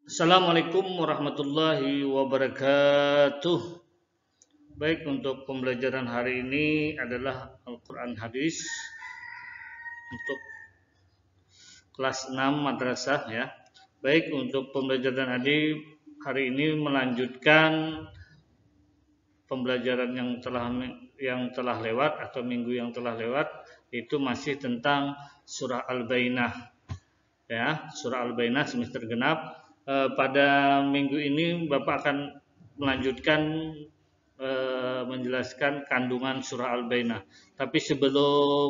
Assalamualaikum warahmatullahi wabarakatuh. Baik, untuk pembelajaran hari ini adalah Al-Quran Hadis untuk kelas 6 madrasah ya. Baik, untuk pembelajaran hari ini melanjutkan pembelajaran yang telah lewat atau minggu yang telah lewat, itu masih tentang surah Al-Bainah. Ya, surah Al-Bainah semester genap. Pada minggu ini Bapak akan melanjutkan menjelaskan kandungan surah Al-Bainah. Tapi sebelum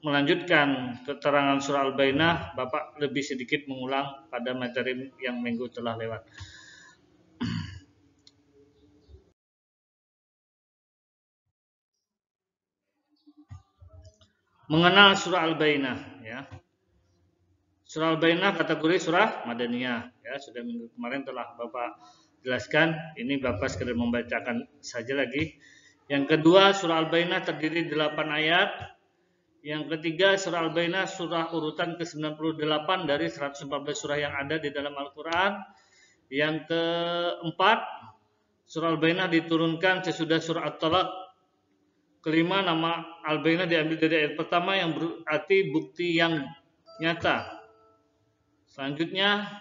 melanjutkan keterangan surah Al-Bainah, Bapak lebih sedikit mengulang pada materi yang minggu telah lewat. Mengenal surah Al-Bainah ya. Surah Al-Bainah kategori surah Madaniyah ya, sudah minggu kemarin telah Bapak jelaskan. Ini Bapak sekedar membacakan saja lagi. Yang kedua, surah Al-Bainah terdiri 8 ayat. Yang ketiga, surah Al-Bainah surah urutan ke-98 dari 114 surah yang ada di dalam Al-Quran. Yang keempat, surah Al-Bainah diturunkan sesudah surah At-Talaq. Kelima, nama Al-Bainah diambil dari ayat pertama yang berarti bukti yang nyata. Selanjutnya,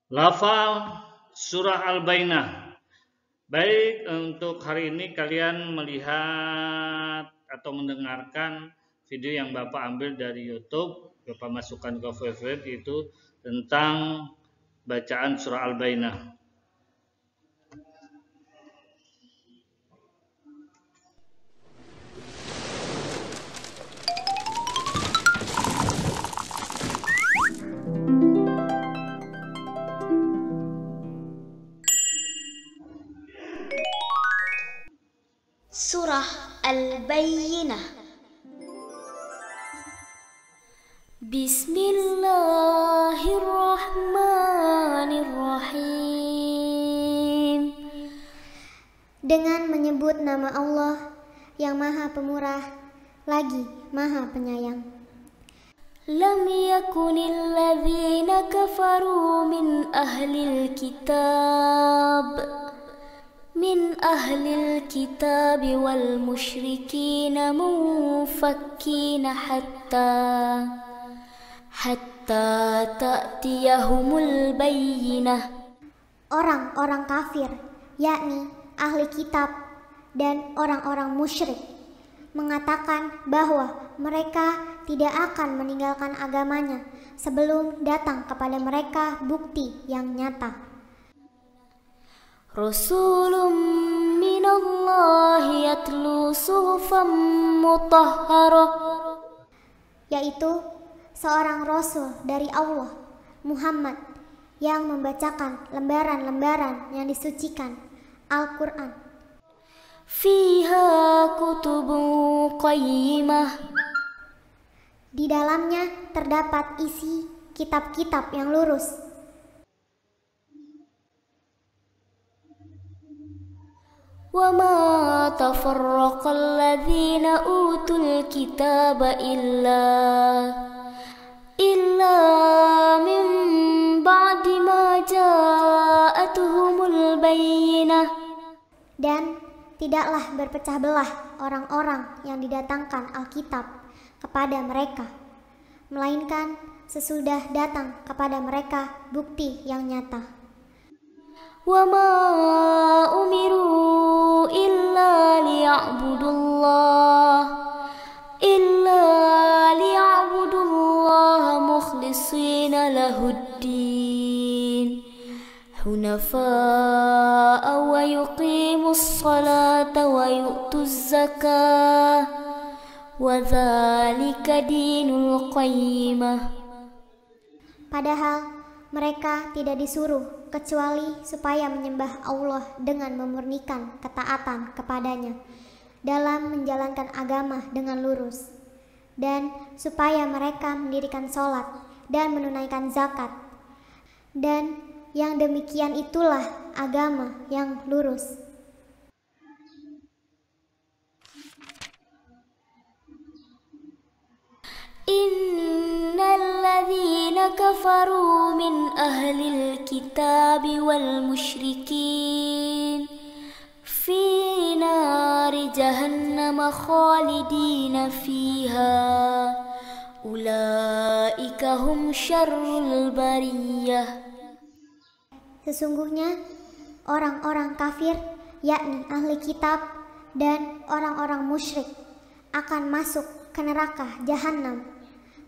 lafal surah Al-Bainah. Baik, untuk hari ini kalian melihat atau mendengarkan video yang Bapak ambil dari YouTube, Bapak masukkan ke web itu tentang bacaan surah Al-Bainah. Surah Al-Bayyinah. Bismillahirrahmanirrahim. Dengan menyebut nama Allah yang Maha Pemurah lagi Maha Penyayang. Lam yakunil ladzina kafaru min ahlil kitab min ahlil kitab wal musyrikin munfakkina hatta ta'tiyahumul bayyinah. Orang-orang kafir, yakni ahli kitab dan orang-orang musyrik, mengatakan bahwa mereka tidak akan meninggalkan agamanya sebelum datang kepada mereka bukti yang nyata. Rasulun minallahi yatlu suhufan mutahharah, yaitu seorang rasul dari Allah, Muhammad, yang membacakan lembaran-lembaran yang disucikan, Al-Quran. Fiha kutubun qayyimah, di dalamnya terdapat isi kitab-kitab yang lurus. وَمَا تَفَرَّقَ الَّذِينَ أُوتُوا الْكِتَابَ إِلَّا مِنْ بَعْدِ مَا جَاءَتْهُمُ الْبَيِّنَةُ. Dan tidaklah berpecah belah orang-orang yang didatangkan Alkitab kepada mereka, melainkan sesudah datang kepada mereka bukti yang nyata. وَمَا أُمِرُوا إِلَّا لِيَعْبُدُوا اللَّهَ مُخْلِصِينَ لَهُ الدِّينَ حُنَفَاءَ وَيُقِيمُوا الصَّلَاةَ وَيُؤْتُوا الزَّكَاةَ وَذَلِكَ دِينُ الْقَيِّمَةِ. Padahal mereka tidak disuruh kecuali supaya menyembah Allah dengan memurnikan ketaatan kepadanya dalam menjalankan agama dengan lurus, dan supaya mereka mendirikan sholat dan menunaikan zakat, dan yang demikian itulah agama yang lurus. كفروا من أهل الكتاب والمشركين في نار جهنم خالدين فيها أولئك هم شر البرية. Sesungguhnya orang-orang kafir, yakni ahli kitab dan orang-orang musyrik, akan masuk ke neraka jahanam.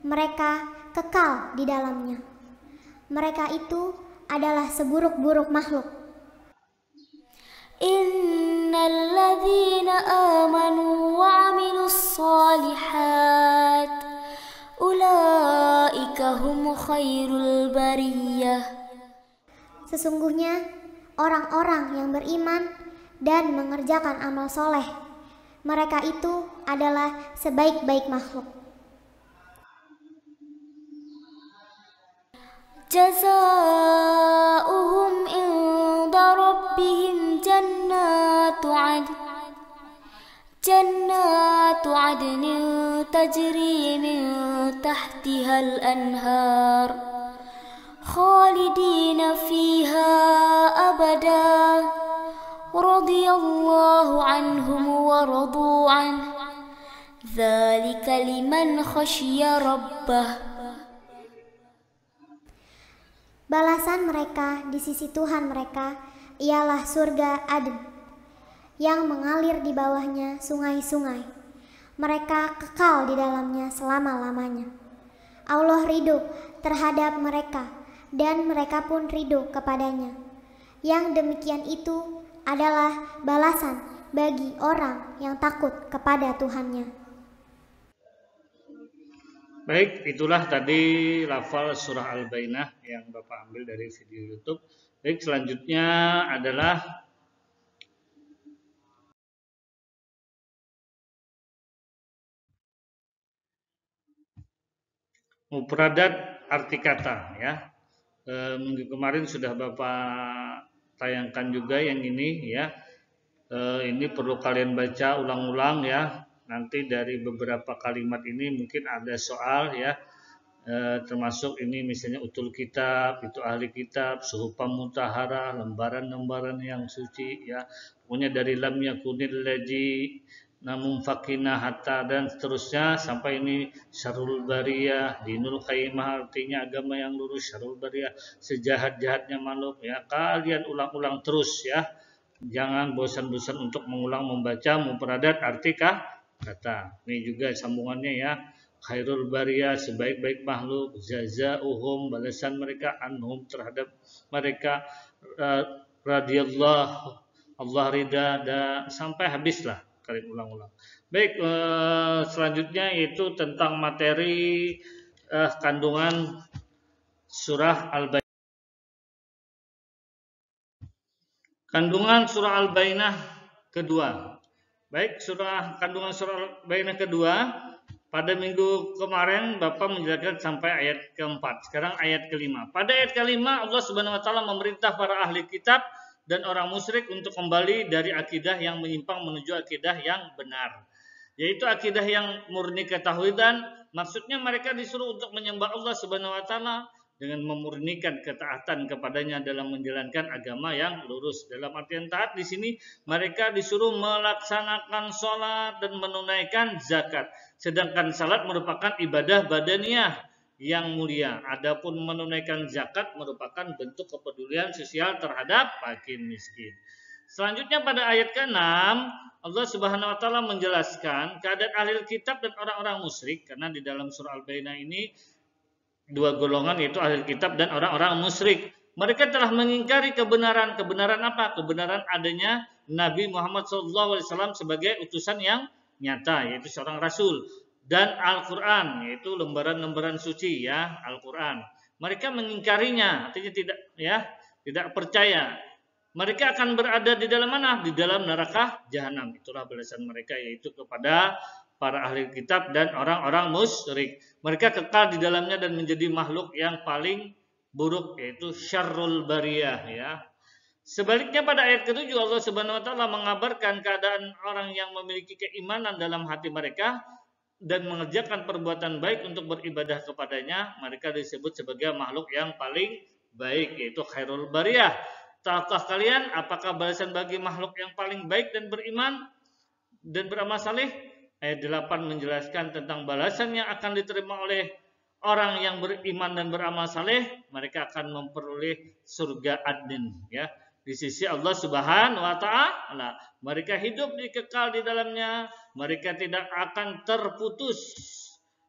Mereka kekal di dalamnya. Mereka itu adalah seburuk-buruk makhluk. Innal ladzina amanu wa 'amilus shalihat ulaika hum khairul bariyah. Sesungguhnya orang-orang yang beriman dan mengerjakan amal soleh, mereka itu adalah sebaik-baik makhluk. Jazaohum inda rabbihim jannatu adnin tajri min tahtihal anhar khalidina fiha abada radiyallahu anhum wa radu an dzalika liman khasyiya rabbah. Balasan mereka di sisi Tuhan mereka ialah surga Aden yang mengalir di bawahnya sungai-sungai. Mereka kekal di dalamnya selama-lamanya. Allah ridho terhadap mereka dan mereka pun ridho kepadanya. Yang demikian itu adalah balasan bagi orang yang takut kepada Tuhannya. Baik, itulah tadi lafal surah Al-Bainah yang Bapak ambil dari video YouTube. Baik, selanjutnya adalah mufradat arti kata ya. Minggu kemarin sudah Bapak tayangkan juga yang ini ya. Ini perlu kalian baca ulang-ulang ya. Nanti dari beberapa kalimat ini mungkin ada soal ya, termasuk ini misalnya utul kitab, itu ahli kitab, suhufam mutahharah, lembaran-lembaran yang suci ya. Pokoknya dari lam yakunil ladzi namun fakina hatta dan seterusnya sampai ini syarrul bariyah, dinul qayyimah artinya agama yang lurus, syarrul bariyah sejahat-jahatnya makhluk ya. Kalian ulang-ulang terus ya. Jangan bosan-bosan untuk mengulang membaca mufradat arti kata. Ini juga sambungannya ya. Khairul bariyah sebaik-baik makhluk, jazaohum balasan mereka, anhum terhadap mereka, radhiyallahu Allah ridha sampai habislah kalian ulang-ulang. Baik, selanjutnya yaitu tentang materi kandungan surah Al-Bainah. Kandungan surah Al-Bainah kedua. Baik, kandungan surah Al-Bainah kedua, pada minggu kemarin Bapak menjelaskan sampai ayat keempat. Sekarang ayat kelima. Pada ayat kelima Allah Subhanahu wa taala memerintah para ahli kitab dan orang musyrik untuk kembali dari akidah yang menyimpang menuju akidah yang benar. Yaitu akidah yang murni ketauhidan. Maksudnya mereka disuruh untuk menyembah Allah Subhanahu wa taala dengan memurnikan ketaatan kepadanya dalam menjalankan agama yang lurus. Dalam artian taat di sini mereka disuruh melaksanakan sholat dan menunaikan zakat. Sedangkan salat merupakan ibadah badaniyah yang mulia. Adapun menunaikan zakat merupakan bentuk kepedulian sosial terhadap fakir miskin. Selanjutnya pada ayat ke-6 Allah Subhanahu wa taala menjelaskan keadaan ahli kitab dan orang-orang musyrik, karena di dalam surah Al-Bainah ini dua golongan yaitu ahli kitab dan orang-orang musyrik. Mereka telah mengingkari kebenaran. Kebenaran apa? Kebenaran adanya Nabi Muhammad SAW sebagai utusan yang nyata, yaitu seorang rasul, dan Al-Quran, yaitu lembaran-lembaran suci ya, Al-Quran. Mereka mengingkarinya, artinya tidak percaya. Mereka akan berada di dalam mana? Di dalam neraka jahanam. Itulah balasan mereka, yaitu kepada para ahli kitab dan orang-orang musyrik. Mereka kekal di dalamnya dan menjadi makhluk yang paling buruk, yaitu syarrul bariyah ya. Sebaliknya pada ayat ke-7 Allah Subhanahu wa taala mengabarkan keadaan orang yang memiliki keimanan dalam hati mereka dan mengerjakan perbuatan baik untuk beribadah kepadanya, mereka disebut sebagai makhluk yang paling baik, yaitu khairul bariyah. Tahukah kalian apakah balasan bagi makhluk yang paling baik dan beriman dan beramal saleh? Ayat 8 menjelaskan tentang balasan yang akan diterima oleh orang yang beriman dan beramal saleh. Mereka akan memperoleh surga adnin, ya, di sisi Allah Subhanahu wa taala. Mereka hidup kekal di dalamnya, mereka tidak akan terputus,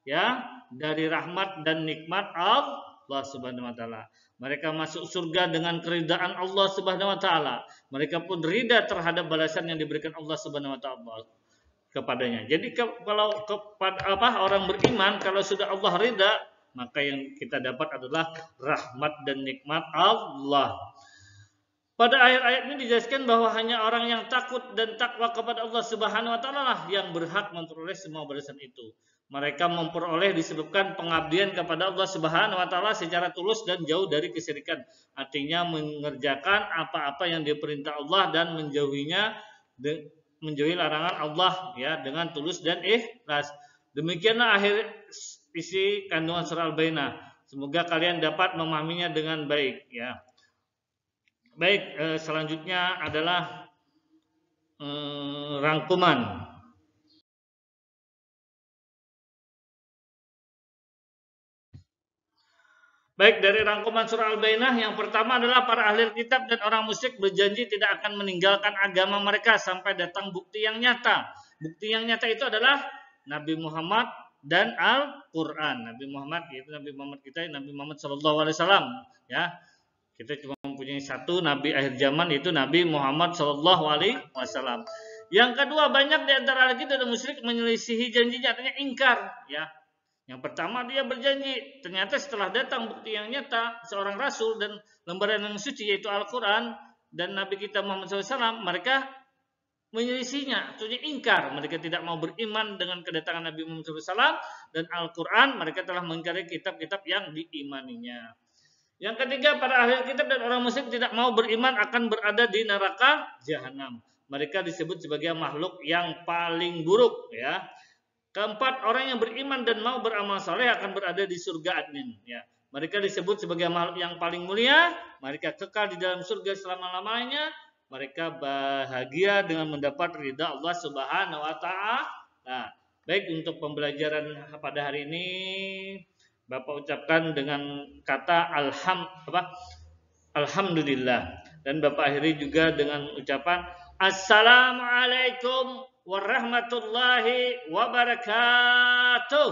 ya, dari rahmat dan nikmat Allah Subhanahu wa taala. Mereka masuk surga dengan keridaan Allah Subhanahu wa taala. Mereka pun ridha terhadap balasan yang diberikan Allah Subhanahu wa taala kepadanya. Jadi kalau orang beriman, kalau sudah Allah ridha, maka yang kita dapat adalah rahmat dan nikmat Allah. Pada ayat-ayat ini dijelaskan bahwa hanya orang yang takut dan takwa kepada Allah Subhanahu wa taala lah yang berhak memperoleh semua balasan itu. Mereka memperoleh disebabkan pengabdian kepada Allah Subhanahu wa taala secara tulus dan jauh dari kesyirikan. Artinya mengerjakan apa-apa yang diperintah Allah dan menjauhi larangan Allah, ya, dengan tulus dan ikhlas. Demikianlah akhir isi kandungan surah Al-Bayyinah. Semoga kalian dapat memahaminya dengan baik, ya. Baik, selanjutnya adalah rangkuman. Baik, dari rangkuman surah Al-Bayyinah, yang pertama adalah para ahli kitab dan orang musyrik berjanji tidak akan meninggalkan agama mereka sampai datang bukti yang nyata. Bukti yang nyata itu adalah Nabi Muhammad dan Al-Quran. Nabi Muhammad, yaitu Nabi Muhammad kita, Nabi Muhammad SAW, ya. Kita cuma mempunyai satu Nabi akhir zaman, yaitu Nabi Muhammad SAW. Yang kedua, banyak di antara ahli kitab dan musyrik menyelisihi janjinya, artinya ingkar, ya. Yang pertama, dia berjanji, ternyata setelah datang bukti yang nyata, seorang rasul dan lembaran yang suci, yaitu Al-Quran dan Nabi kita Muhammad SAW, mereka menyelisihinya, artinya ingkar. Mereka tidak mau beriman dengan kedatangan Nabi Muhammad SAW dan Al-Quran. Mereka telah mengingkari kitab-kitab yang diimaninya. Yang ketiga, para ahli kitab dan orang musyrik tidak mau beriman akan berada di neraka jahanam. Mereka disebut sebagai makhluk yang paling buruk, ya. Keempat, orang yang beriman dan mau beramal saleh akan berada di surga adnin, ya. Mereka disebut sebagai makhluk yang paling mulia. Mereka kekal di dalam surga selama-lamanya. Mereka bahagia dengan mendapat ridha Allah Subhanahu wa taala. Nah, baik, untuk pembelajaran pada hari ini Bapak ucapkan dengan kata alhamdulillah, dan Bapak akhiri juga dengan ucapan assalamualaikum warahmatullahi wabarakatuh.